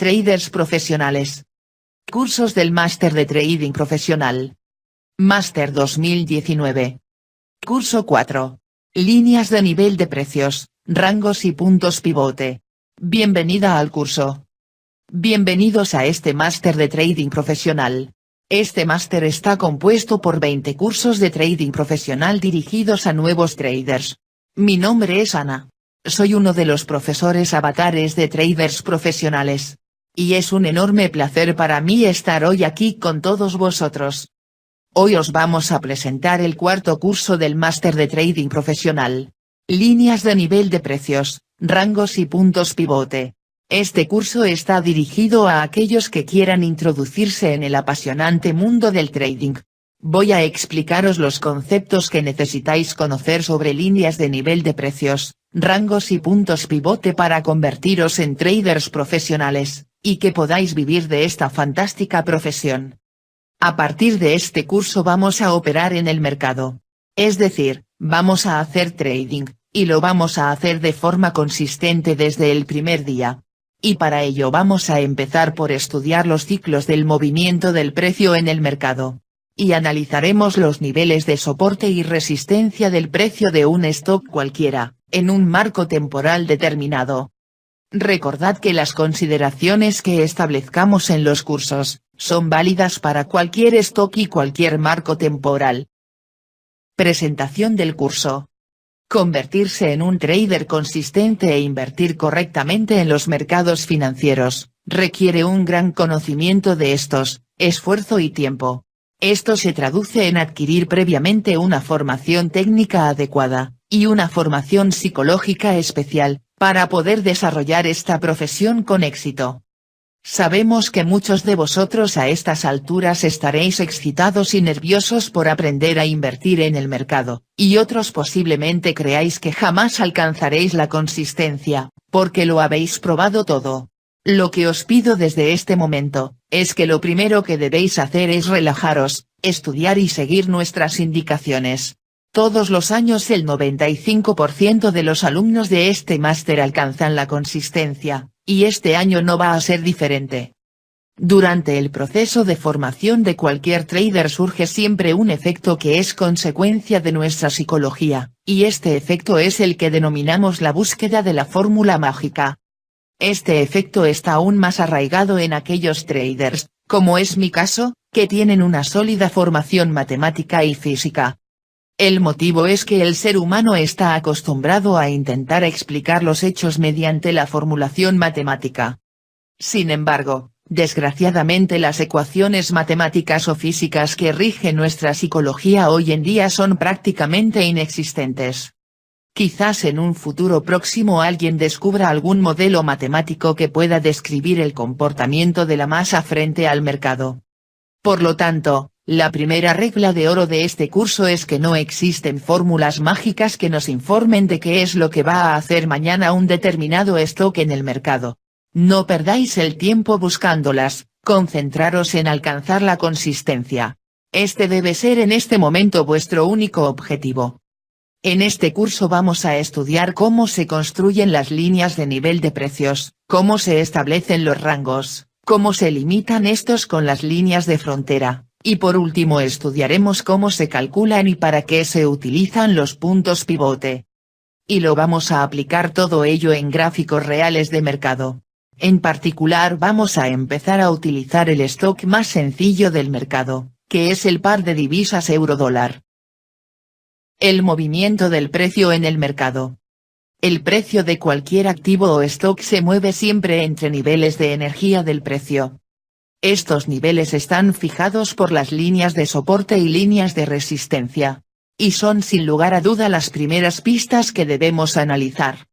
Traders profesionales. Cursos del Máster de Trading Profesional. Máster 2019. Curso 4. Líneas de nivel de precios, rangos y puntos pivote. Bienvenida al curso. Bienvenidos a este Máster de Trading Profesional. Este máster está compuesto por 20 cursos de trading profesional dirigidos a nuevos traders. Mi nombre es Ana. Soy uno de los profesores avatares de traders profesionales. Y es un enorme placer para mí estar hoy aquí con todos vosotros. Hoy os vamos a presentar el cuarto curso del Máster de Trading Profesional. Líneas de nivel de precios, rangos y puntos pivote. Este curso está dirigido a aquellos que quieran introducirse en el apasionante mundo del trading. Voy a explicaros los conceptos que necesitáis conocer sobre líneas de nivel de precios, rangos y puntos pivote para convertiros en traders profesionales, y que podáis vivir de esta fantástica profesión. A partir de este curso vamos a operar en el mercado. Es decir, vamos a hacer trading, y lo vamos a hacer de forma consistente desde el primer día. Y para ello vamos a empezar por estudiar los ciclos del movimiento del precio en el mercado. Y analizaremos los niveles de soporte y resistencia del precio de un stock cualquiera, en un marco temporal determinado. Recordad que las consideraciones que establezcamos en los cursos, son válidas para cualquier stock y cualquier marco temporal. Presentación del curso. Convertirse en un trader consistente e invertir correctamente en los mercados financieros, requiere un gran conocimiento de estos, esfuerzo y tiempo. Esto se traduce en adquirir previamente una formación técnica adecuada, y una formación psicológica especial, para poder desarrollar esta profesión con éxito. Sabemos que muchos de vosotros a estas alturas estaréis excitados y nerviosos por aprender a invertir en el mercado, y otros posiblemente creáis que jamás alcanzaréis la consistencia, porque lo habéis probado todo. Lo que os pido desde este momento, es que lo primero que debéis hacer es relajaros, estudiar y seguir nuestras indicaciones. Todos los años el 95% de los alumnos de este máster alcanzan la consistencia, y este año no va a ser diferente. Durante el proceso de formación de cualquier trader surge siempre un efecto que es consecuencia de nuestra psicología, y este efecto es el que denominamos la búsqueda de la fórmula mágica. Este efecto está aún más arraigado en aquellos traders, como es mi caso, que tienen una sólida formación matemática y física. El motivo es que el ser humano está acostumbrado a intentar explicar los hechos mediante la formulación matemática. Sin embargo, desgraciadamente las ecuaciones matemáticas o físicas que rigen nuestra psicología hoy en día son prácticamente inexistentes. Quizás en un futuro próximo alguien descubra algún modelo matemático que pueda describir el comportamiento de la masa frente al mercado. Por lo tanto, la primera regla de oro de este curso es que no existen fórmulas mágicas que nos informen de qué es lo que va a hacer mañana un determinado stock en el mercado. No perdáis el tiempo buscándolas, concentraros en alcanzar la consistencia. Este debe ser en este momento vuestro único objetivo. En este curso vamos a estudiar cómo se construyen las líneas de nivel de precios, cómo se establecen los rangos, cómo se limitan estos con las líneas de frontera. Y por último estudiaremos cómo se calculan y para qué se utilizan los puntos pivote. Y lo vamos a aplicar todo ello en gráficos reales de mercado. En particular vamos a empezar a utilizar el stock más sencillo del mercado, que es el par de divisas euro-dólar. El movimiento del precio en el mercado. El precio de cualquier activo o stock se mueve siempre entre niveles de energía del precio. Estos niveles están fijados por las líneas de soporte y líneas de resistencia. Y son sin lugar a duda las primeras pistas que debemos analizar.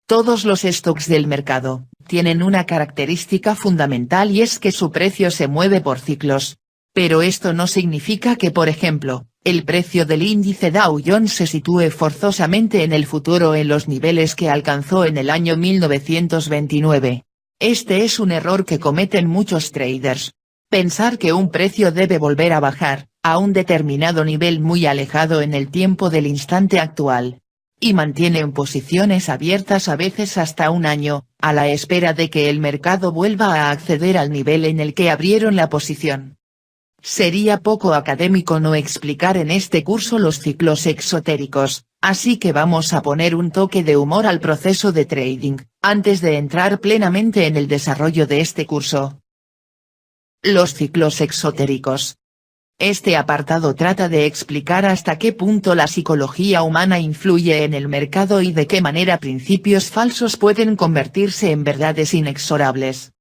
Todos los stocks del mercado, tienen una característica fundamental y es que su precio se mueve por ciclos. Pero esto no significa que por ejemplo, el precio del índice Dow Jones se sitúe forzosamente en el futuro en los niveles que alcanzó en el año 1929. Este es un error que cometen muchos traders. Pensar que un precio debe volver a bajar, a un determinado nivel muy alejado en el tiempo del instante actual. y mantienen posiciones abiertas a veces hasta un año, a la espera de que el mercado vuelva a acceder al nivel en el que abrieron la posición. Sería poco académico no explicar en este curso los ciclos exotéricos, así que vamos a poner un toque de humor al proceso de trading, antes de entrar plenamente en el desarrollo de este curso. Los ciclos exotéricos. Este apartado trata de explicar hasta qué punto la psicología humana influye en el mercado y de qué manera principios falsos pueden convertirse en verdades inexorables.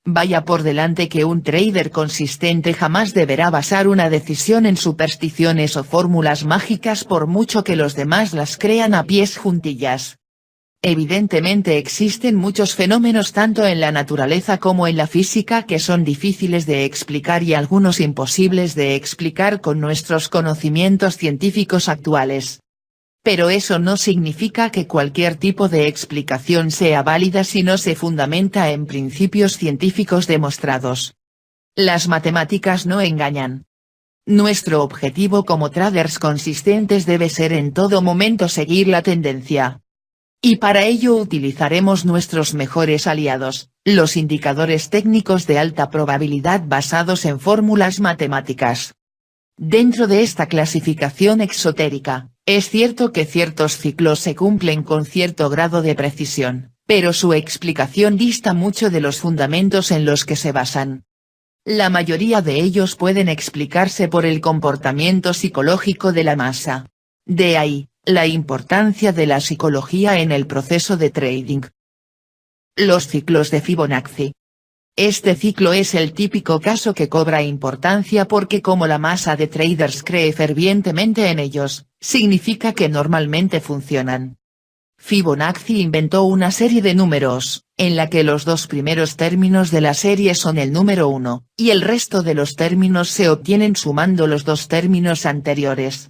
Vaya por delante que un trader consistente jamás deberá basar una decisión en supersticiones o fórmulas mágicas por mucho que los demás las crean a pies juntillas. Evidentemente existen muchos fenómenos tanto en la naturaleza como en la física que son difíciles de explicar y algunos imposibles de explicar con nuestros conocimientos científicos actuales. Pero eso no significa que cualquier tipo de explicación sea válida si no se fundamenta en principios científicos demostrados. Las matemáticas no engañan. Nuestro objetivo como traders consistentes debe ser en todo momento seguir la tendencia. Y para ello utilizaremos nuestros mejores aliados, los indicadores técnicos de alta probabilidad basados en fórmulas matemáticas. Dentro de esta clasificación exotérica, es cierto que ciertos ciclos se cumplen con cierto grado de precisión, pero su explicación dista mucho de los fundamentos en los que se basan. La mayoría de ellos pueden explicarse por el comportamiento psicológico de la masa. De ahí, la importancia de la psicología en el proceso de trading. Los ciclos de Fibonacci. Este ciclo es el típico caso que cobra importancia porque como la masa de traders cree fervientemente en ellos, significa que normalmente funcionan. Fibonacci inventó una serie de números, en la que los dos primeros términos de la serie son el número 1, y el resto de los términos se obtienen sumando los dos términos anteriores.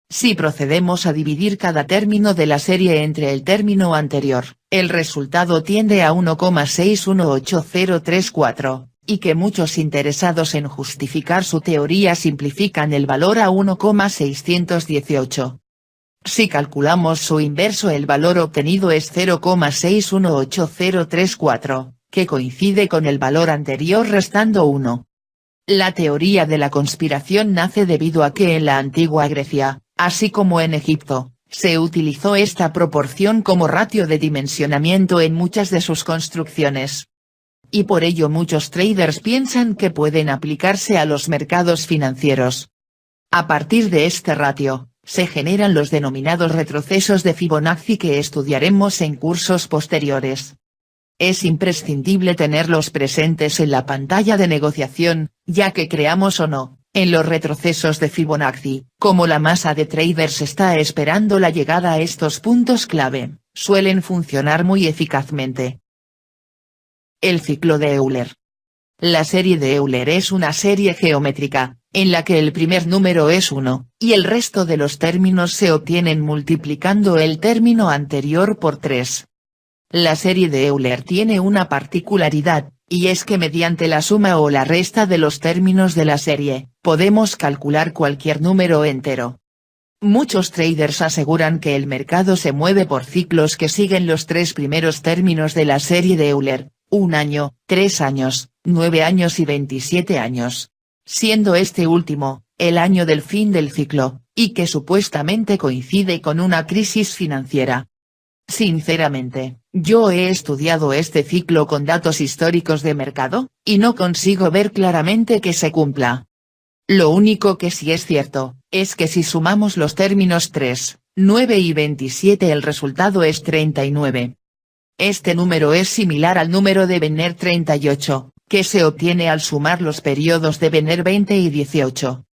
Si procedemos a dividir cada término de la serie entre el término anterior, el resultado tiende a 1,618034, y que muchos interesados en justificar su teoría simplifican el valor a 1,618. Si calculamos su inverso el valor obtenido es 0,618034, que coincide con el valor anterior restando 1. La teoría de la conspiración nace debido a que en la antigua Grecia, así como en Egipto, se utilizó esta proporción como ratio de dimensionamiento en muchas de sus construcciones. Y por ello muchos traders piensan que pueden aplicarse a los mercados financieros. A partir de este ratio, se generan los denominados retrocesos de Fibonacci que estudiaremos en cursos posteriores. Es imprescindible tenerlos presentes en la pantalla de negociación, ya que creamos o no, en los retrocesos de Fibonacci, como la masa de traders está esperando la llegada a estos puntos clave, suelen funcionar muy eficazmente. El ciclo de Euler. La serie de Euler es una serie geométrica, en la que el primer número es 1, y el resto de los términos se obtienen multiplicando el término anterior por 3. La serie de Euler tiene una particularidad, y es que mediante la suma o la resta de los términos de la serie, podemos calcular cualquier número entero. Muchos traders aseguran que el mercado se mueve por ciclos que siguen los tres primeros términos de la serie de Euler, 1 año, 3 años, 9 años y 27 años. Siendo este último, el año del fin del ciclo, y que supuestamente coincide con una crisis financiera. Sinceramente, yo he estudiado este ciclo con datos históricos de mercado, y no consigo ver claramente que se cumpla. Lo único que sí es cierto, es que si sumamos los términos 3, 9 y 27 el resultado es 39. Este número es similar al número de Venner 38, que se obtiene al sumar los periodos de Venner 20 y 18.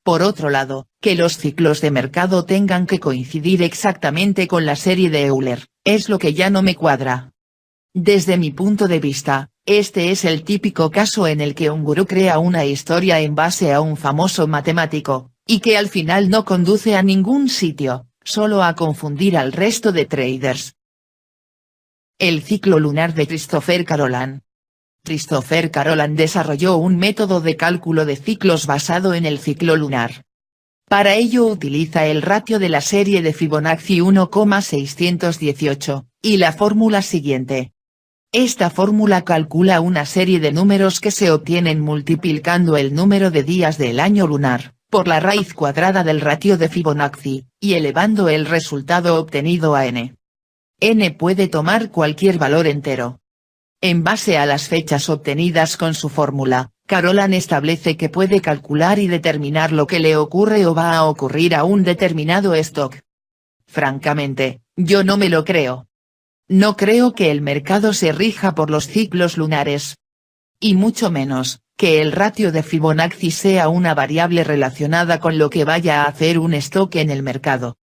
Por otro lado, que los ciclos de mercado tengan que coincidir exactamente con la serie de Euler, es lo que ya no me cuadra. Desde mi punto de vista, este es el típico caso en el que un gurú crea una historia en base a un famoso matemático, y que al final no conduce a ningún sitio, solo a confundir al resto de traders. El ciclo lunar de Christopher Carolan. Christopher Carolan desarrolló un método de cálculo de ciclos basado en el ciclo lunar. Para ello utiliza el ratio de la serie de Fibonacci 1,618, y la fórmula siguiente. Esta fórmula calcula una serie de números que se obtienen multiplicando el número de días del año lunar, por la raíz cuadrada del ratio de Fibonacci, y elevando el resultado obtenido a n. N puede tomar cualquier valor entero. En base a las fechas obtenidas con su fórmula, Carolan establece que puede calcular y determinar lo que le ocurre o va a ocurrir a un determinado stock. Francamente, yo no me lo creo. No creo que el mercado se rija por los ciclos lunares. Y mucho menos, que el ratio de Fibonacci sea una variable relacionada con lo que vaya a hacer un stock en el mercado.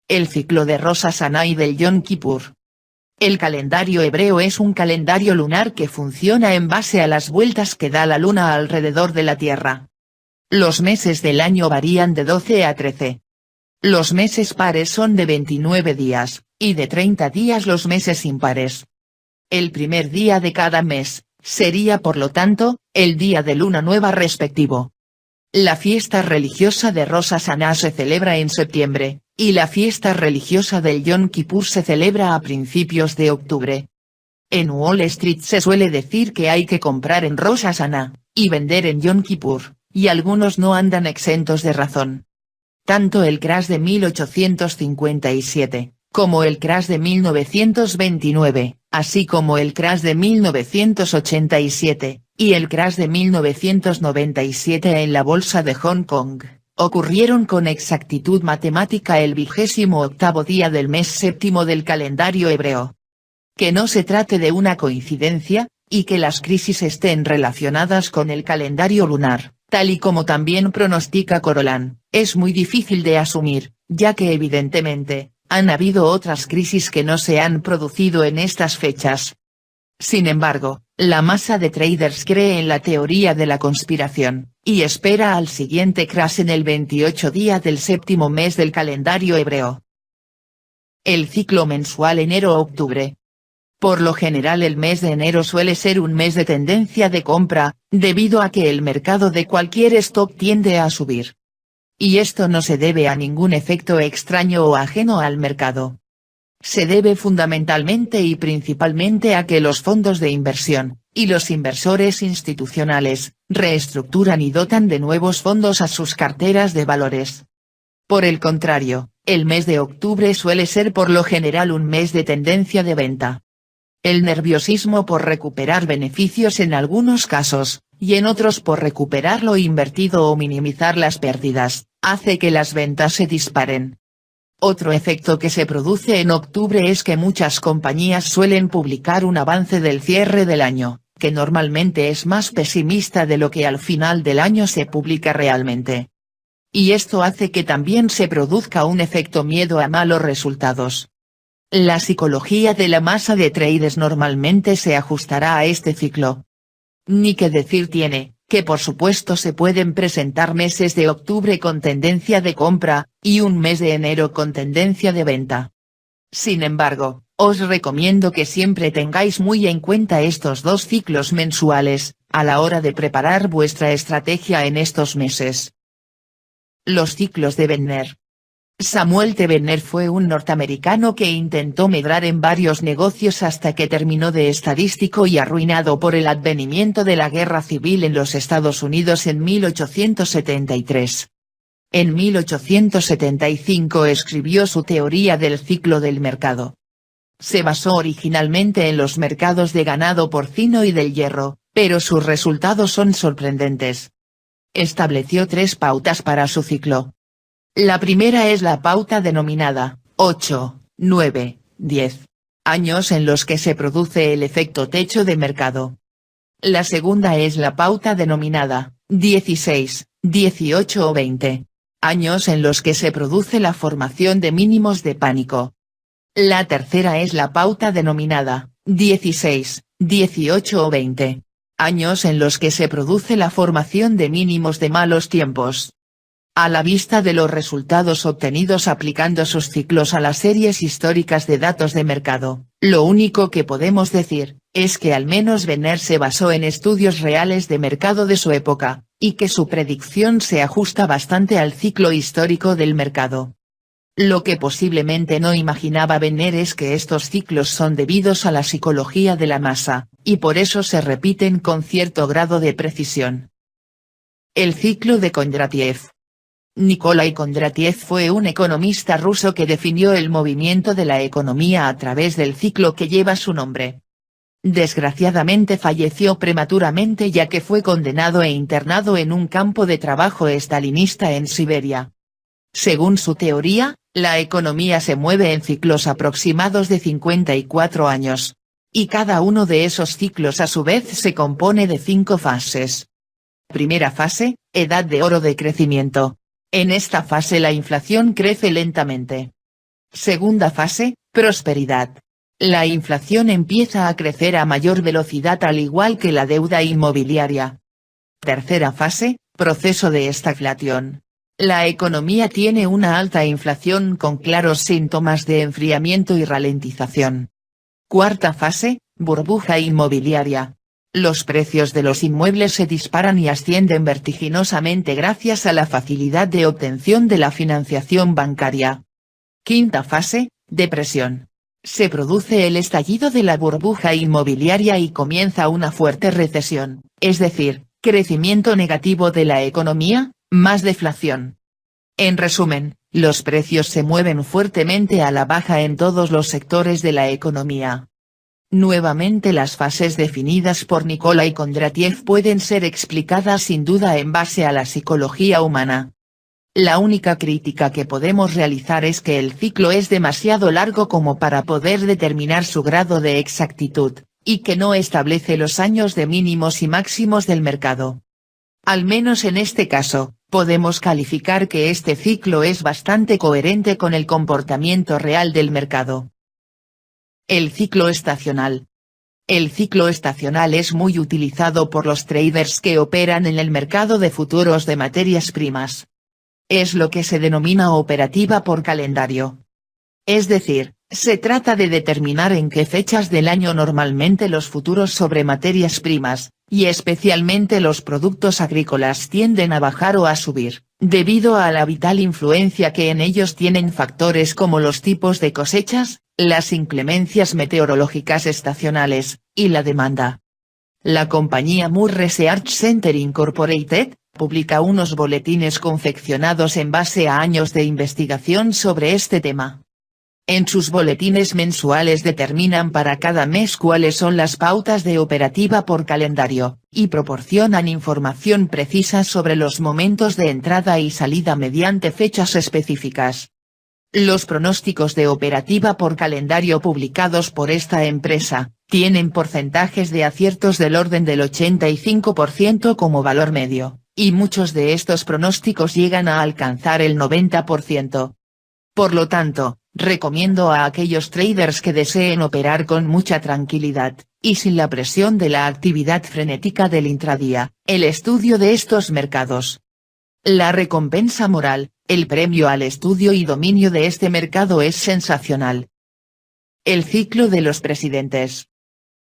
El ciclo de Rosh Hashanah y del Yom Kippur. El calendario hebreo es un calendario lunar que funciona en base a las vueltas que da la luna alrededor de la Tierra. Los meses del año varían de 12 a 13. Los meses pares son de 29 días, y de 30 días los meses impares. El primer día de cada mes, sería por lo tanto, el día de luna nueva respectivo. La fiesta religiosa de Rosh Hashanah se celebra en septiembre, y la fiesta religiosa del Yom Kippur se celebra a principios de octubre. En Wall Street se suele decir que hay que comprar en Rosh Hashanah, y vender en Yom Kippur, y algunos no andan exentos de razón. Tanto el crash de 1857, como el crash de 1929, así como el crash de 1987, y el crash de 1997 en la bolsa de Hong Kong, ocurrieron con exactitud matemática el 28º día del mes séptimo del calendario hebreo. Que no se trate de una coincidencia, y que las crisis estén relacionadas con el calendario lunar, tal y como también pronostica Carolan, es muy difícil de asumir, ya que evidentemente, han habido otras crisis que no se han producido en estas fechas. Sin embargo, la masa de traders cree en la teoría de la conspiración, y espera al siguiente crash en el 28 día del séptimo mes del calendario hebreo. El ciclo mensual enero-octubre. Por lo general el mes de enero suele ser un mes de tendencia de compra, debido a que el mercado de cualquier stock tiende a subir. Y esto no se debe a ningún efecto extraño o ajeno al mercado. Se debe fundamentalmente y principalmente a que los fondos de inversión, y los inversores institucionales, reestructuran y dotan de nuevos fondos a sus carteras de valores. Por el contrario, el mes de octubre suele ser por lo general un mes de tendencia de venta. El nerviosismo por recuperar beneficios en algunos casos, y en otros por recuperar lo invertido o minimizar las pérdidas, hace que las ventas se disparen. Otro efecto que se produce en octubre es que muchas compañías suelen publicar un avance del cierre del año, que normalmente es más pesimista de lo que al final del año se publica realmente. Y esto hace que también se produzca un efecto miedo a malos resultados. La psicología de la masa de traders normalmente se ajustará a este ciclo. Ni qué decir tiene, que por supuesto se pueden presentar meses de octubre con tendencia de compra, y un mes de enero con tendencia de venta. Sin embargo, os recomiendo que siempre tengáis muy en cuenta estos dos ciclos mensuales, a la hora de preparar vuestra estrategia en estos meses. Los ciclos de Benner. Samuel T. Benner fue un norteamericano que intentó medrar en varios negocios hasta que terminó de estadístico y arruinado por el advenimiento de la guerra civil en los Estados Unidos en 1873. En 1875 escribió su teoría del ciclo del mercado. Se basó originalmente en los mercados de ganado porcino y del hierro, pero sus resultados son sorprendentes. Estableció 3 pautas para su ciclo. La primera es la pauta denominada 8, 9, 10 años en los que se produce el efecto techo de mercado. La segunda es la pauta denominada 16, 18 o 20 años en los que se produce la formación de mínimos de pánico. La tercera es la pauta denominada 16, 18 o 20 años en los que se produce la formación de mínimos de malos tiempos. A la vista de los resultados obtenidos aplicando sus ciclos a las series históricas de datos de mercado, lo único que podemos decir, es que al menos Benner se basó en estudios reales de mercado de su época, y que su predicción se ajusta bastante al ciclo histórico del mercado. Lo que posiblemente no imaginaba Benner es que estos ciclos son debidos a la psicología de la masa, y por eso se repiten con cierto grado de precisión. El ciclo de Kondratiev. Nikolai Kondratiev fue un economista ruso que definió el movimiento de la economía a través del ciclo que lleva su nombre. Desgraciadamente falleció prematuramente ya que fue condenado e internado en un campo de trabajo estalinista en Siberia. Según su teoría, la economía se mueve en ciclos aproximados de 54 años. Y cada uno de esos ciclos a su vez se compone de 5 fases. Primera fase, edad de oro de crecimiento. En esta fase la inflación crece lentamente. Segunda fase, prosperidad. La inflación empieza a crecer a mayor velocidad al igual que la deuda inmobiliaria. Tercera fase, proceso de estagflación. La economía tiene una alta inflación con claros síntomas de enfriamiento y ralentización. Cuarta fase, burbuja inmobiliaria. Los precios de los inmuebles se disparan y ascienden vertiginosamente gracias a la facilidad de obtención de la financiación bancaria. Quinta fase, depresión. Se produce el estallido de la burbuja inmobiliaria y comienza una fuerte recesión, es decir, crecimiento negativo de la economía, más deflación. En resumen, los precios se mueven fuertemente a la baja en todos los sectores de la economía. Nuevamente las fases definidas por Nikolai Kondratiev pueden ser explicadas sin duda en base a la psicología humana. La única crítica que podemos realizar es que el ciclo es demasiado largo como para poder determinar su grado de exactitud, y que no establece los años de mínimos y máximos del mercado. Al menos en este caso, podemos calificar que este ciclo es bastante coherente con el comportamiento real del mercado. El ciclo estacional. El ciclo estacional es muy utilizado por los traders que operan en el mercado de futuros de materias primas. Es lo que se denomina operativa por calendario. Es decir, se trata de determinar en qué fechas del año normalmente los futuros sobre materias primas, y especialmente los productos agrícolas tienden a bajar o a subir, debido a la vital influencia que en ellos tienen factores como los tipos de cosechas, las inclemencias meteorológicas estacionales, y la demanda. La compañía Moore Research Center Incorporated, publica unos boletines confeccionados en base a años de investigación sobre este tema. En sus boletines mensuales determinan para cada mes cuáles son las pautas de operativa por calendario, y proporcionan información precisa sobre los momentos de entrada y salida mediante fechas específicas. Los pronósticos de operativa por calendario publicados por esta empresa, tienen porcentajes de aciertos del orden del 85% como valor medio, y muchos de estos pronósticos llegan a alcanzar el 90%. Por lo tanto, recomiendo a aquellos traders que deseen operar con mucha tranquilidad, y sin la presión de la actividad frenética del intradía, el estudio de estos mercados. La recompensa moral, el premio al estudio y dominio de este mercado es sensacional. El ciclo de los presidentes.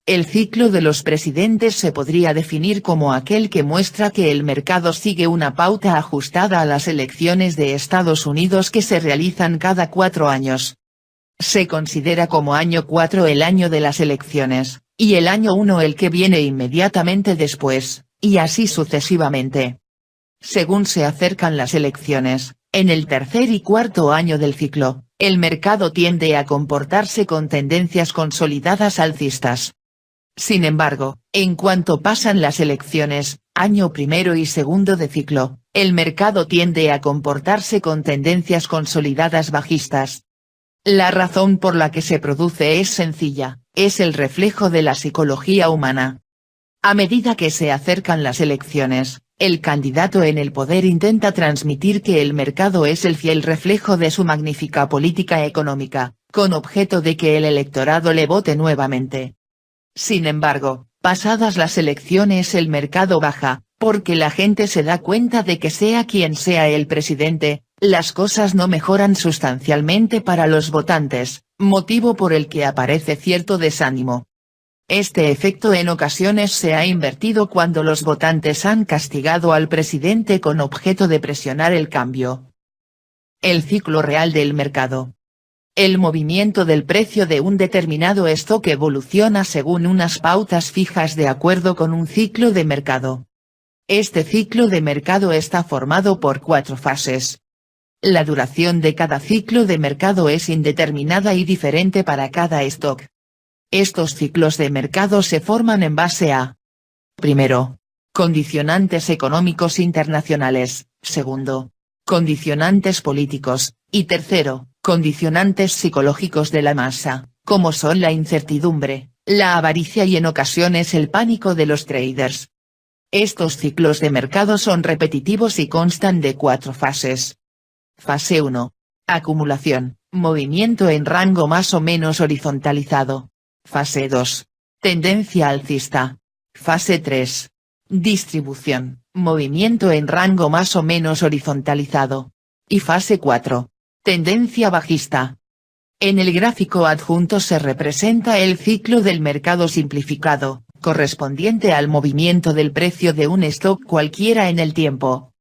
El ciclo de los presidentes se podría definir como aquel que muestra que el mercado sigue una pauta ajustada a las elecciones de Estados Unidos que se realizan cada 4 años. Se considera como año 4 el año de las elecciones, y el año 1 el que viene inmediatamente después, y así sucesivamente. Según se acercan las elecciones, en el tercer y cuarto año del ciclo, el mercado tiende a comportarse con tendencias consolidadas alcistas. Sin embargo, en cuanto pasan las elecciones, año primero y segundo de ciclo, el mercado tiende a comportarse con tendencias consolidadas bajistas. La razón por la que se produce es sencilla, es el reflejo de la psicología humana. A medida que se acercan las elecciones, el candidato en el poder intenta transmitir que el mercado es el fiel reflejo de su magnífica política económica, con objeto de que el electorado le vote nuevamente. Sin embargo, pasadas las elecciones el mercado baja, porque la gente se da cuenta de que sea quien sea el presidente, las cosas no mejoran sustancialmente para los votantes, motivo por el que aparece cierto desánimo. Este efecto en ocasiones se ha invertido cuando los votantes han castigado al presidente con objeto de presionar el cambio. El ciclo real del mercado. El movimiento del precio de un determinado stock evoluciona según unas pautas fijas de acuerdo con un ciclo de mercado. Este ciclo de mercado está formado por 4 fases. La duración de cada ciclo de mercado es indeterminada y diferente para cada stock. Estos ciclos de mercado se forman en base a: primero, condicionantes económicos internacionales; segundo, condicionantes políticos; y tercero, condicionantes psicológicos de la masa, como son la incertidumbre, la avaricia y en ocasiones el pánico de los traders. Estos ciclos de mercado son repetitivos y constan de 4 fases. Fase 1. Acumulación, movimiento en rango más o menos horizontalizado. Fase 2. Tendencia alcista. Fase 3. Distribución, movimiento en rango más o menos horizontalizado. Y fase 4. Tendencia bajista. En el gráfico adjunto se representa el ciclo del mercado simplificado, correspondiente al movimiento del precio de un stock cualquiera en el tiempo.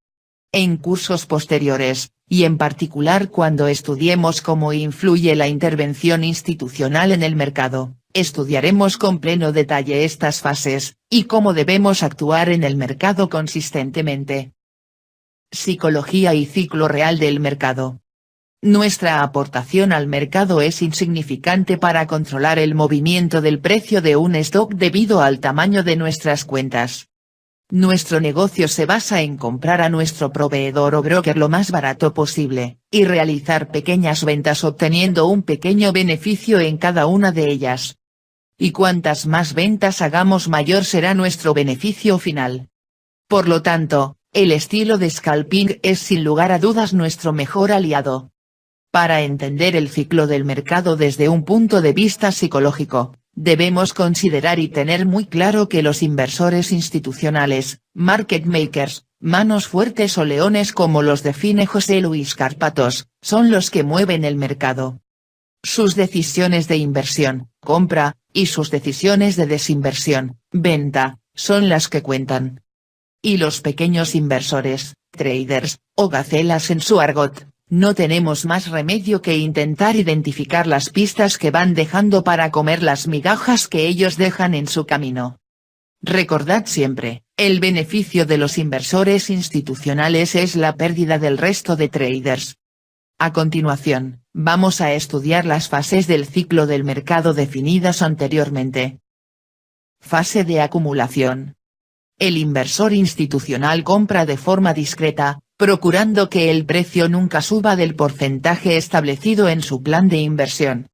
En cursos posteriores, y en particular cuando estudiemos cómo influye la intervención institucional en el mercado, estudiaremos con pleno detalle estas fases, y cómo debemos actuar en el mercado consistentemente. Psicología y ciclo real del mercado. Nuestra aportación al mercado es insignificante para controlar el movimiento del precio de un stock debido al tamaño de nuestras cuentas. Nuestro negocio se basa en comprar a nuestro proveedor o broker lo más barato posible, y realizar pequeñas ventas obteniendo un pequeño beneficio en cada una de ellas. Y cuantas más ventas hagamos mayor será nuestro beneficio final. Por lo tanto, el estilo de scalping es sin lugar a dudas nuestro mejor aliado. Para entender el ciclo del mercado desde un punto de vista psicológico, debemos considerar y tener muy claro que los inversores institucionales, market makers, manos fuertes o leones como los define José Luis Carpatos, son los que mueven el mercado. Sus decisiones de inversión, compra, y sus decisiones de desinversión, venta, son las que cuentan. Y los pequeños inversores, traders, o gacelas en su argot, no tenemos más remedio que intentar identificar las pistas que van dejando para comer las migajas que ellos dejan en su camino. Recordad siempre, el beneficio de los inversores institucionales es la pérdida del resto de traders. A continuación, vamos a estudiar las fases del ciclo del mercado definidas anteriormente. Fase de acumulación. El inversor institucional compra de forma discreta, procurando que el precio nunca suba del porcentaje establecido en su plan de inversión.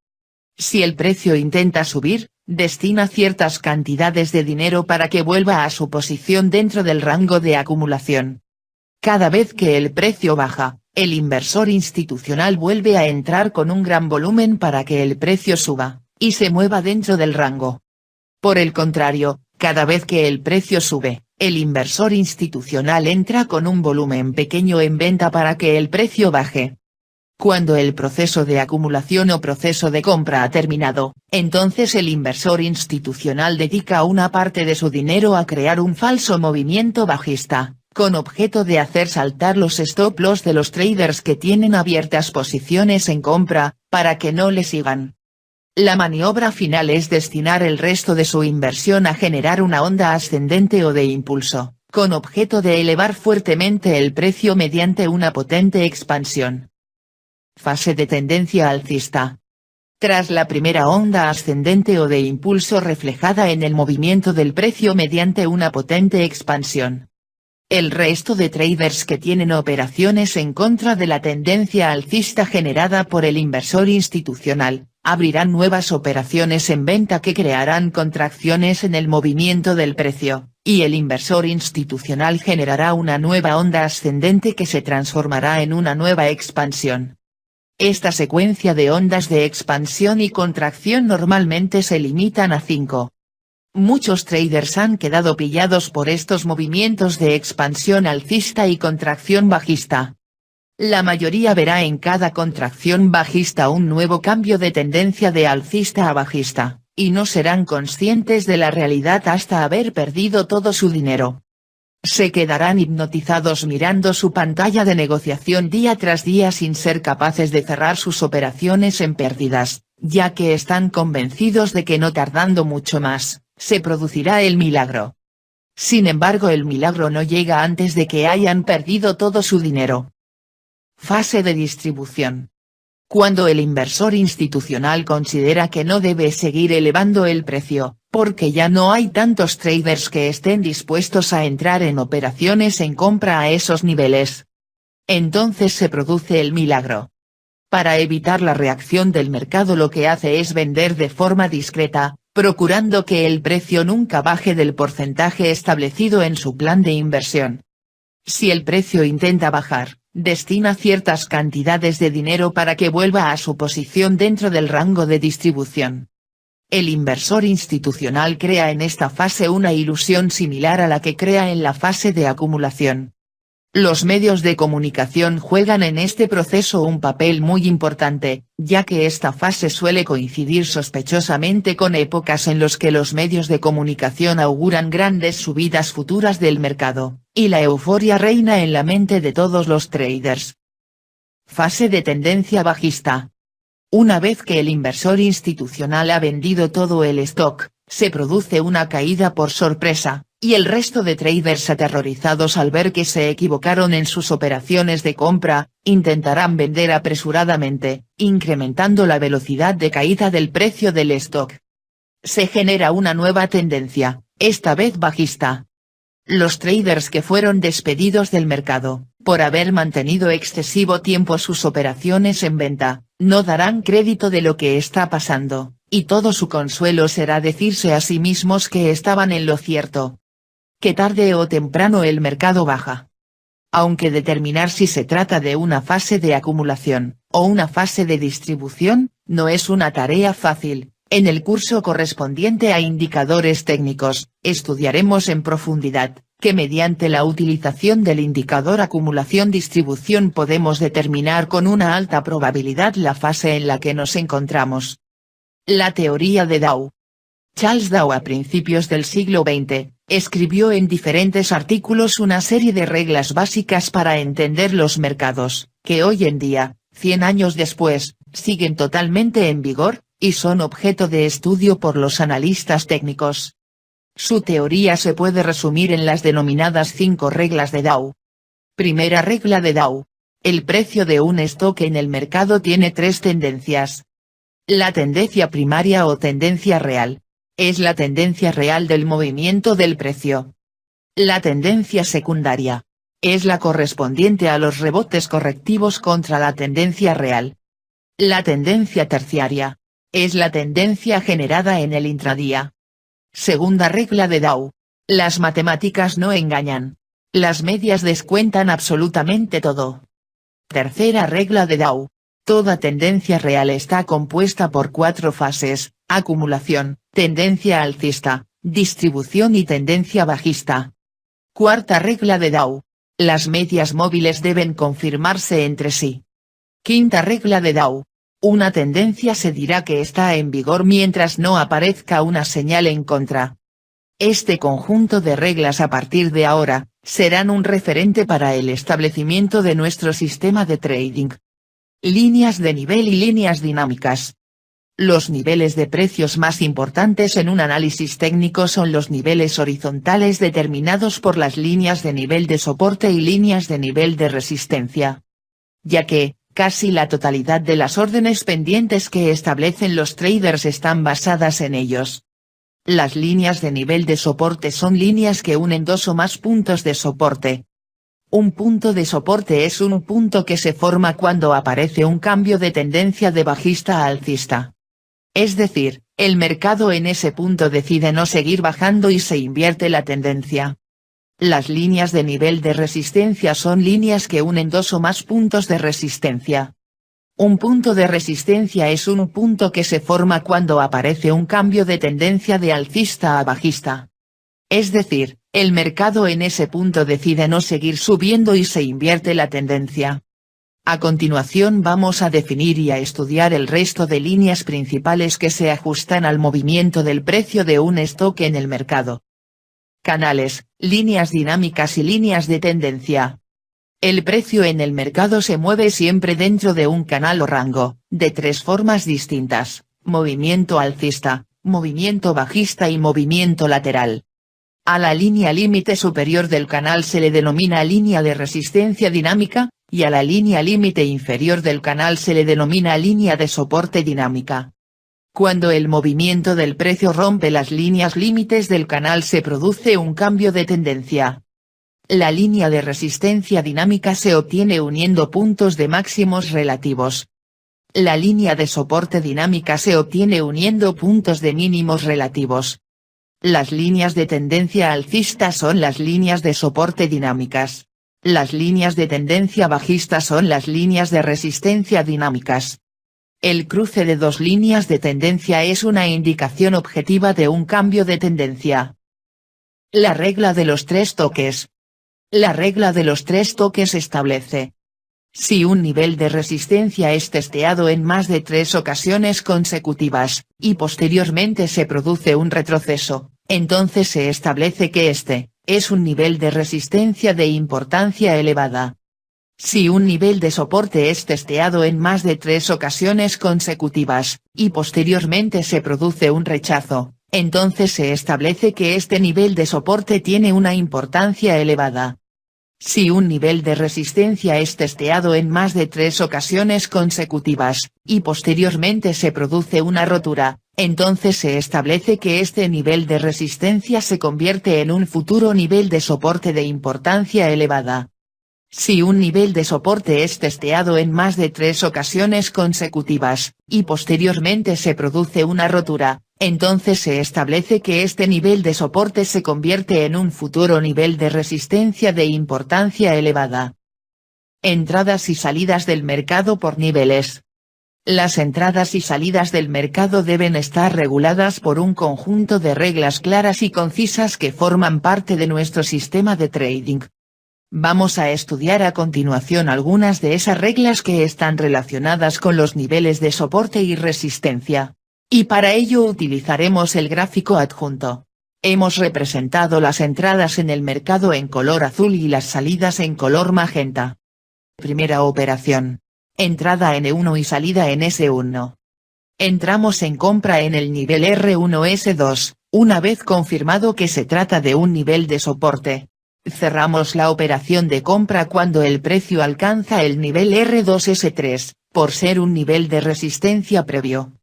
Si el precio intenta subir, destina ciertas cantidades de dinero para que vuelva a su posición dentro del rango de acumulación. Cada vez que el precio baja, el inversor institucional vuelve a entrar con un gran volumen para que el precio suba, y se mueva dentro del rango. Por el contrario, cada vez que el precio sube, el inversor institucional entra con un volumen pequeño en venta para que el precio baje. Cuando el proceso de acumulación o proceso de compra ha terminado, entonces el inversor institucional dedica una parte de su dinero a crear un falso movimiento bajista, con objeto de hacer saltar los stop loss de los traders que tienen abiertas posiciones en compra, para que no le sigan. La maniobra final es destinar el resto de su inversión a generar una onda ascendente o de impulso, con objeto de elevar fuertemente el precio mediante una potente expansión. Fase de tendencia alcista. Tras la primera onda ascendente o de impulso reflejada en el movimiento del precio mediante una potente expansión, el resto de traders que tienen operaciones en contra de la tendencia alcista generada por el inversor institucional, abrirán nuevas operaciones en venta que crearán contracciones en el movimiento del precio, y el inversor institucional generará una nueva onda ascendente que se transformará en una nueva expansión. Esta secuencia de ondas de expansión y contracción normalmente se limitan a 5. Muchos traders han quedado pillados por estos movimientos de expansión alcista y contracción bajista. La mayoría verá en cada contracción bajista un nuevo cambio de tendencia de alcista a bajista, y no serán conscientes de la realidad hasta haber perdido todo su dinero. Se quedarán hipnotizados mirando su pantalla de negociación día tras día sin ser capaces de cerrar sus operaciones en pérdidas, ya que están convencidos de que no tardando mucho más, se producirá el milagro. Sin embargo, el milagro no llega antes de que hayan perdido todo su dinero. Fase de distribución. Cuando el inversor institucional considera que no debe seguir elevando el precio, porque ya no hay tantos traders que estén dispuestos a entrar en operaciones en compra a esos niveles. Entonces se produce el milagro. Para evitar la reacción del mercado, lo que hace es vender de forma discreta, procurando que el precio nunca baje del porcentaje establecido en su plan de inversión. Si el precio intenta bajar, destina ciertas cantidades de dinero para que vuelva a su posición dentro del rango de distribución. El inversor institucional crea en esta fase una ilusión similar a la que crea en la fase de acumulación. Los medios de comunicación juegan en este proceso un papel muy importante, ya que esta fase suele coincidir sospechosamente con épocas en las que los medios de comunicación auguran grandes subidas futuras del mercado, y la euforia reina en la mente de todos los traders. Fase de tendencia bajista. Una vez que el inversor institucional ha vendido todo el stock, se produce una caída por sorpresa, y el resto de traders, aterrorizados al ver que se equivocaron en sus operaciones de compra, intentarán vender apresuradamente, incrementando la velocidad de caída del precio del stock. Se genera una nueva tendencia, esta vez bajista. Los traders que fueron despedidos del mercado, por haber mantenido excesivo tiempo sus operaciones en venta, no darán crédito de lo que está pasando, y todo su consuelo será decirse a sí mismos que estaban en lo cierto. Que tarde o temprano el mercado baja. Aunque determinar si se trata de una fase de acumulación, o una fase de distribución, no es una tarea fácil. En el curso correspondiente a indicadores técnicos, estudiaremos en profundidad, que mediante la utilización del indicador acumulación-distribución podemos determinar con una alta probabilidad la fase en la que nos encontramos. La teoría de Dow. Charles Dow, a principios del siglo XX, escribió en diferentes artículos una serie de reglas básicas para entender los mercados, que hoy en día, 100 años después, siguen totalmente en vigor, y son objeto de estudio por los analistas técnicos. Su teoría se puede resumir en las denominadas 5 reglas de Dow. Primera regla de Dow. El precio de un stock en el mercado tiene 3 tendencias. La tendencia primaria o tendencia real. Es la tendencia real del movimiento del precio. La tendencia secundaria. Es la correspondiente a los rebotes correctivos contra la tendencia real. La tendencia terciaria. Es la tendencia generada en el intradía. Segunda regla de Dow. Las matemáticas no engañan. Las medias descuentan absolutamente todo. Tercera regla de Dow. Toda tendencia real está compuesta por 4 fases: acumulación, tendencia alcista, distribución y tendencia bajista. Cuarta regla de Dow. Las medias móviles deben confirmarse entre sí. Quinta regla de Dow. Una tendencia se dirá que está en vigor mientras no aparezca una señal en contra. Este conjunto de reglas a partir de ahora, serán un referente para el establecimiento de nuestro sistema de trading. Líneas de nivel y líneas dinámicas. Los niveles de precios más importantes en un análisis técnico son los niveles horizontales determinados por las líneas de nivel de soporte y líneas de nivel de resistencia. Ya que, casi la totalidad de las órdenes pendientes que establecen los traders están basadas en ellos. Las líneas de nivel de soporte son líneas que unen 2 o más puntos de soporte. Un punto de soporte es un punto que se forma cuando aparece un cambio de tendencia de bajista a alcista. Es decir, el mercado en ese punto decide no seguir bajando y se invierte la tendencia. Las líneas de nivel de resistencia son líneas que unen 2 o más puntos de resistencia. Un punto de resistencia es un punto que se forma cuando aparece un cambio de tendencia de alcista a bajista. Es decir, el mercado en ese punto decide no seguir subiendo y se invierte la tendencia. A continuación vamos a definir y a estudiar el resto de líneas principales que se ajustan al movimiento del precio de un stock en el mercado. Canales, líneas dinámicas y líneas de tendencia. El precio en el mercado se mueve siempre dentro de un canal o rango, de tres formas distintas: movimiento alcista, movimiento bajista y movimiento lateral. A la línea límite superior del canal se le denomina línea de resistencia dinámica, y a la línea límite inferior del canal se le denomina línea de soporte dinámica. Cuando el movimiento del precio rompe las líneas límites del canal se produce un cambio de tendencia. La línea de resistencia dinámica se obtiene uniendo puntos de máximos relativos. La línea de soporte dinámica se obtiene uniendo puntos de mínimos relativos. Las líneas de tendencia alcista son las líneas de soporte dinámicas. Las líneas de tendencia bajista son las líneas de resistencia dinámicas. El cruce de dos líneas de tendencia es una indicación objetiva de un cambio de tendencia. La regla de los tres toques. La regla de los tres toques establece: si un nivel de resistencia es testeado en más de 3 ocasiones consecutivas, y posteriormente se produce un retroceso, entonces se establece que este es un nivel de resistencia de importancia elevada. Si un nivel de soporte es testeado en más de 3 ocasiones consecutivas, y posteriormente se produce un rechazo, entonces se establece que este nivel de soporte tiene una importancia elevada. Si un nivel de resistencia es testeado en más de 3 ocasiones consecutivas, y posteriormente se produce una rotura, entonces se establece que este nivel de resistencia se convierte en un futuro nivel de soporte de importancia elevada. Si un nivel de soporte es testeado en más de 3 ocasiones consecutivas, y posteriormente se produce una rotura, entonces se establece que este nivel de soporte se convierte en un futuro nivel de resistencia de importancia elevada. Entradas y salidas del mercado por niveles. Las entradas y salidas del mercado deben estar reguladas por un conjunto de reglas claras y concisas que forman parte de nuestro sistema de trading. Vamos a estudiar a continuación algunas de esas reglas que están relacionadas con los niveles de soporte y resistencia. Y para ello utilizaremos el gráfico adjunto. Hemos representado las entradas en el mercado en color azul y las salidas en color magenta. Primera operación. Entrada N1 y salida en S1. Entramos en compra en el nivel R1-S2, una vez confirmado que se trata de un nivel de soporte. Cerramos la operación de compra cuando el precio alcanza el nivel R2-S3, por ser un nivel de resistencia previo.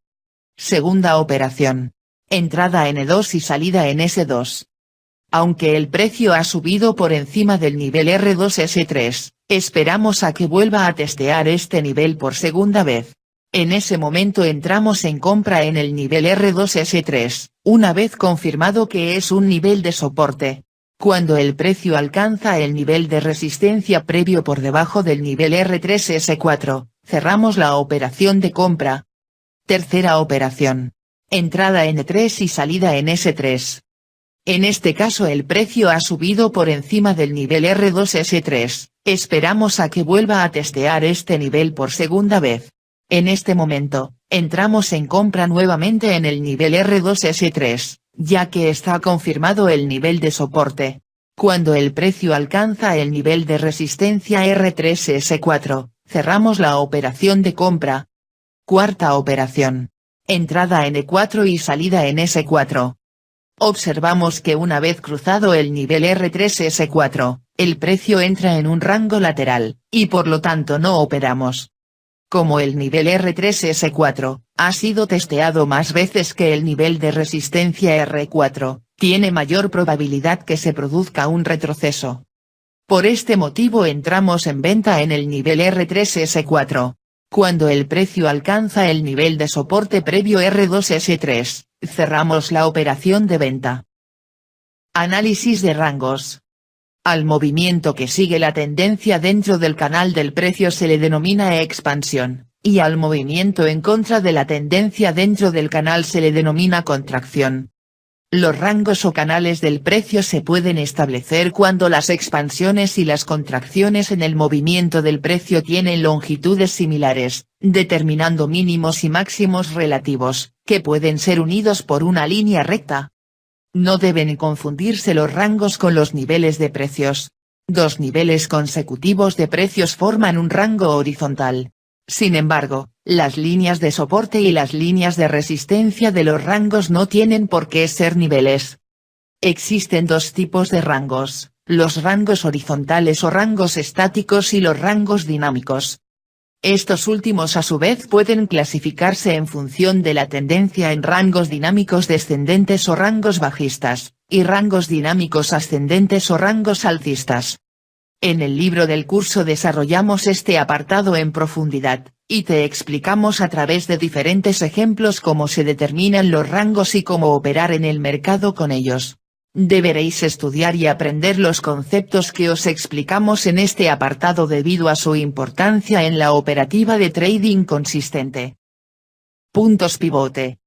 Segunda operación. Entrada N2 y salida en S2. Aunque el precio ha subido por encima del nivel R2-S3, esperamos a que vuelva a testear este nivel por segunda vez. En ese momento entramos en compra en el nivel R2-S3, una vez confirmado que es un nivel de soporte. Cuando el precio alcanza el nivel de resistencia previo por debajo del nivel R3-S4, cerramos la operación de compra. Tercera operación. Entrada N3 y salida en S3. En este caso el precio ha subido por encima del nivel R2-S3, esperamos a que vuelva a testear este nivel por segunda vez. En este momento, entramos en compra nuevamente en el nivel R2-S3, ya que está confirmado el nivel de soporte. Cuando el precio alcanza el nivel de resistencia R3-S4, cerramos la operación de compra. Cuarta operación. Entrada N4 y salida en S4. Observamos que una vez cruzado el nivel R3-S4, el precio entra en un rango lateral, y por lo tanto no operamos. Como el nivel R3-S4, ha sido testeado más veces que el nivel de resistencia R4, tiene mayor probabilidad que se produzca un retroceso. Por este motivo entramos en venta en el nivel R3-S4. Cuando el precio alcanza el nivel de soporte previo R2-S3, cerramos la operación de venta. Análisis de rangos. Al movimiento que sigue la tendencia dentro del canal del precio se le denomina expansión, y al movimiento en contra de la tendencia dentro del canal se le denomina contracción. Los rangos o canales del precio se pueden establecer cuando las expansiones y las contracciones en el movimiento del precio tienen longitudes similares, determinando mínimos y máximos relativos, que pueden ser unidos por una línea recta. No deben confundirse los rangos con los niveles de precios. Dos niveles consecutivos de precios forman un rango horizontal. Sin embargo, las líneas de soporte y las líneas de resistencia de los rangos no tienen por qué ser niveles. Existen dos tipos de rangos, los rangos horizontales o rangos estáticos y los rangos dinámicos. Estos últimos a su vez pueden clasificarse en función de la tendencia en rangos dinámicos descendentes o rangos bajistas, y rangos dinámicos ascendentes o rangos alcistas. En el libro del curso desarrollamos este apartado en profundidad, y te explicamos a través de diferentes ejemplos cómo se determinan los rangos y cómo operar en el mercado con ellos. Deberéis estudiar y aprender los conceptos que os explicamos en este apartado debido a su importancia en la operativa de trading consistente. Puntos pivote.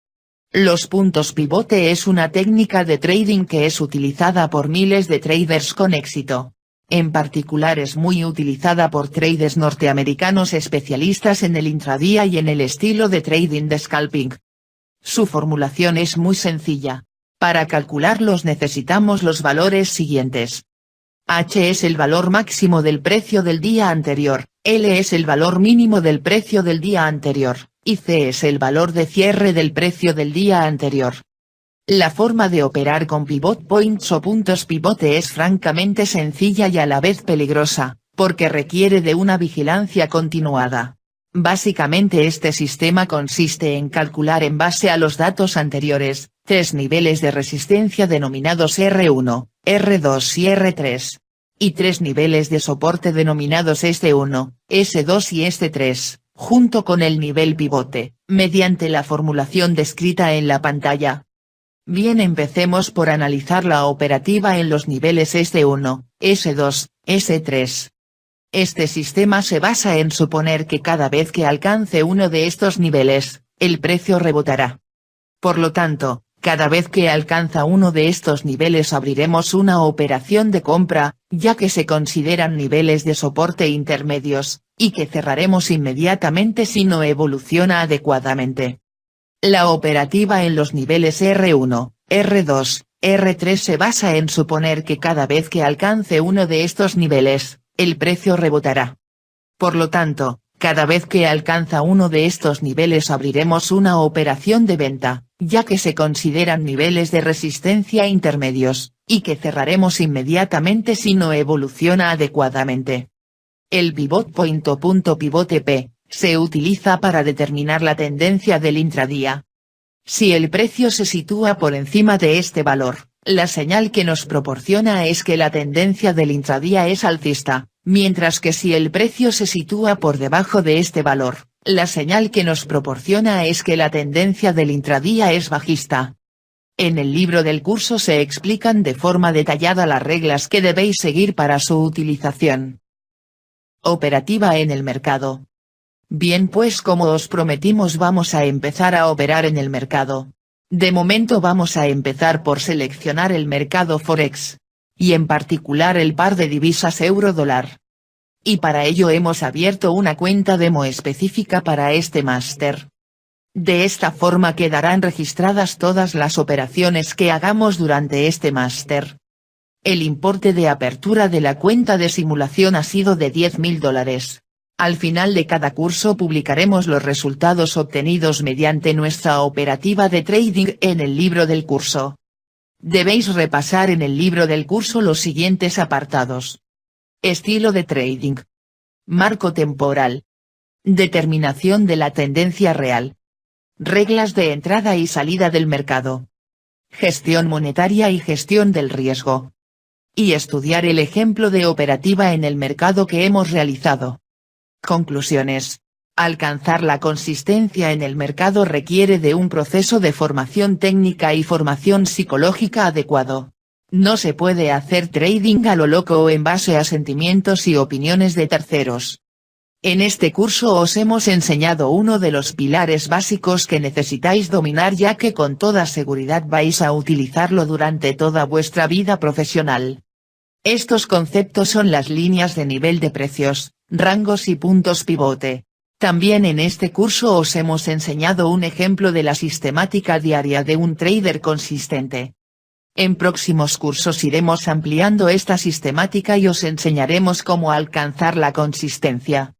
Los puntos pivote es una técnica de trading que es utilizada por miles de traders con éxito. En particular es muy utilizada por traders norteamericanos especialistas en el intradía y en el estilo de trading de scalping. Su formulación es muy sencilla. Para calcularlos necesitamos los valores siguientes. H es el valor máximo del precio del día anterior, L es el valor mínimo del precio del día anterior, y C es el valor de cierre del precio del día anterior. La forma de operar con pivot points o puntos pivote es francamente sencilla y a la vez peligrosa, porque requiere de una vigilancia continuada. Básicamente este sistema consiste en calcular en base a los datos anteriores, tres niveles de resistencia denominados R1, R2 y R3. Y tres niveles de soporte denominados S1, S2 y S3, junto con el nivel pivote, mediante la formulación descrita en la pantalla. Bien, empecemos por analizar la operativa en los niveles S1, S2, S3. Este sistema se basa en suponer que cada vez que alcance uno de estos niveles, el precio rebotará. Por lo tanto, cada vez que alcanza uno de estos niveles abriremos una operación de compra, ya que se consideran niveles de soporte intermedios, y que cerraremos inmediatamente si no evoluciona adecuadamente. La operativa en los niveles R1, R2, R3 se basa en suponer que cada vez que alcance uno de estos niveles, el precio rebotará. Por lo tanto, cada vez que alcanza uno de estos niveles abriremos una operación de venta, ya que se consideran niveles de resistencia intermedios, y que cerraremos inmediatamente si no evoluciona adecuadamente. El pivot point o punto pivote P, se utiliza para determinar la tendencia del intradía. Si el precio se sitúa por encima de este valor, la señal que nos proporciona es que la tendencia del intradía es alcista, mientras que si el precio se sitúa por debajo de este valor, la señal que nos proporciona es que la tendencia del intradía es bajista. En el libro del curso se explican de forma detallada las reglas que debéis seguir para su utilización. Operativa en el mercado. Bien, pues como os prometimos vamos a empezar a operar en el mercado. De momento vamos a empezar por seleccionar el mercado Forex. Y en particular el par de divisas euro-dólar. Y para ello hemos abierto una cuenta demo específica para este máster. De esta forma quedarán registradas todas las operaciones que hagamos durante este máster. El importe de apertura de la cuenta de simulación ha sido de $10.000. Al final de cada curso publicaremos los resultados obtenidos mediante nuestra operativa de trading en el libro del curso. Debéis repasar en el libro del curso los siguientes apartados. Estilo de trading. Marco temporal. Determinación de la tendencia real. Reglas de entrada y salida del mercado. Gestión monetaria y gestión del riesgo. Y estudiar el ejemplo de operativa en el mercado que hemos realizado. Conclusiones. Alcanzar la consistencia en el mercado requiere de un proceso de formación técnica y formación psicológica adecuado. No se puede hacer trading a lo loco o en base a sentimientos y opiniones de terceros. En este curso os hemos enseñado uno de los pilares básicos que necesitáis dominar, ya que con toda seguridad vais a utilizarlo durante toda vuestra vida profesional. Estos conceptos son las líneas de nivel de precios, rangos y puntos pivote. También en este curso os hemos enseñado un ejemplo de la sistemática diaria de un trader consistente. En próximos cursos iremos ampliando esta sistemática y os enseñaremos cómo alcanzar la consistencia.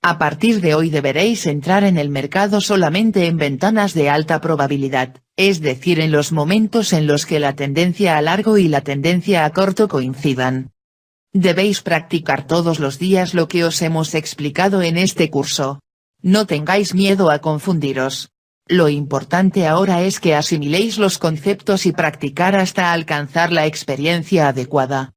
A partir de hoy deberéis entrar en el mercado solamente en ventanas de alta probabilidad, es decir, en los momentos en los que la tendencia a largo y la tendencia a corto coincidan. Debéis practicar todos los días lo que os hemos explicado en este curso. No tengáis miedo a confundiros. Lo importante ahora es que asimiléis los conceptos y practicar hasta alcanzar la experiencia adecuada.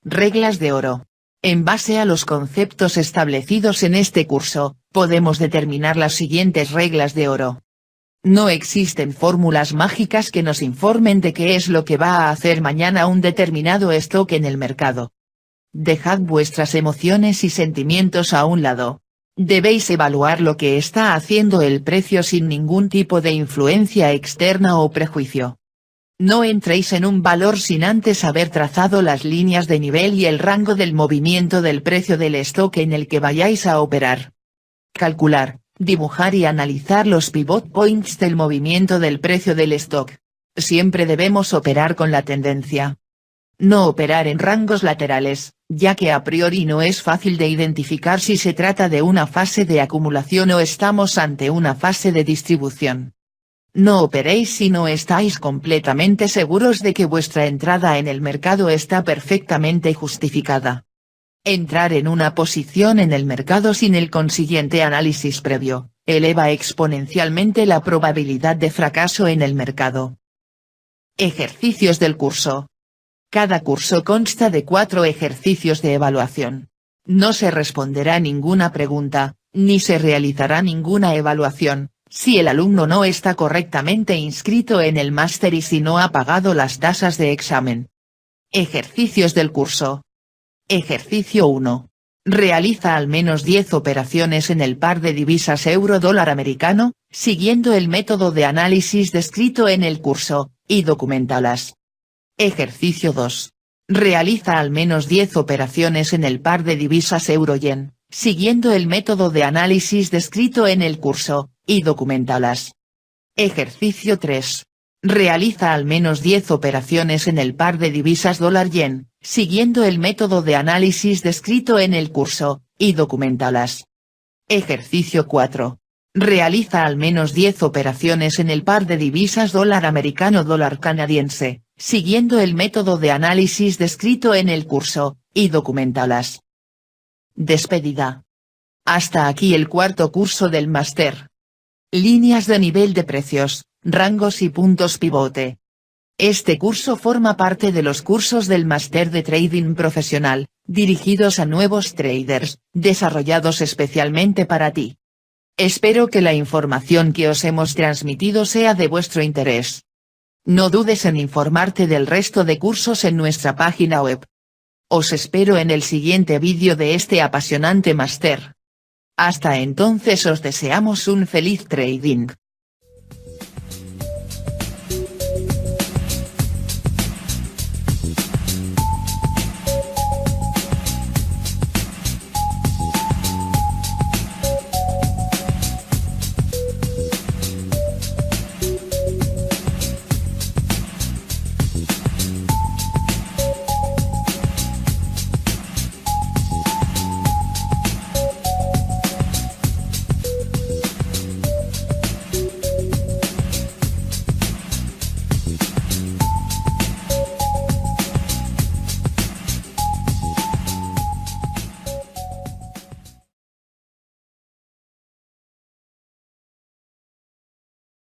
Reglas de oro. En base a los conceptos establecidos en este curso, podemos determinar las siguientes reglas de oro. No existen fórmulas mágicas que nos informen de qué es lo que va a hacer mañana un determinado stock en el mercado. Dejad vuestras emociones y sentimientos a un lado. Debéis evaluar lo que está haciendo el precio sin ningún tipo de influencia externa o prejuicio. No entréis en un valor sin antes haber trazado las líneas de nivel y el rango del movimiento del precio del stock en el que vayáis a operar. Calcular, dibujar y analizar los pivot points del movimiento del precio del stock. Siempre debemos operar con la tendencia. No operar en rangos laterales, ya que a priori no es fácil de identificar si se trata de una fase de acumulación o estamos ante una fase de distribución. No operéis si no estáis completamente seguros de que vuestra entrada en el mercado está perfectamente justificada. Entrar en una posición en el mercado sin el consiguiente análisis previo, eleva exponencialmente la probabilidad de fracaso en el mercado. Ejercicios del curso. Cada curso consta de 4 ejercicios de evaluación. No se responderá ninguna pregunta, ni se realizará ninguna evaluación, si el alumno no está correctamente inscrito en el máster y si no ha pagado las tasas de examen. Ejercicios del curso. Ejercicio 1. Realiza al menos 10 operaciones en el par de divisas euro-dólar americano, siguiendo el método de análisis descrito en el curso, y documentalas. Ejercicio 2. Realiza al menos 10 operaciones en el par de divisas euro-yen, siguiendo el método de análisis descrito en el curso, y documentalas. Ejercicio 3. Realiza al menos 10 operaciones en el par de divisas dólar-yen, siguiendo el método de análisis descrito en el curso, y documentalas. Ejercicio 4. Realiza al menos 10 operaciones en el par de divisas dólar americano-dólar canadiense, siguiendo el método de análisis descrito en el curso, y documentalas. Despedida. Hasta aquí el cuarto curso del máster. Líneas de nivel de precios, rangos y puntos pivote. Este curso forma parte de los cursos del máster de trading profesional, dirigidos a nuevos traders, desarrollados especialmente para ti. Espero que la información que os hemos transmitido sea de vuestro interés. No dudes en informarte del resto de cursos en nuestra página web. Os espero en el siguiente vídeo de este apasionante máster. Hasta entonces os deseamos un feliz trading.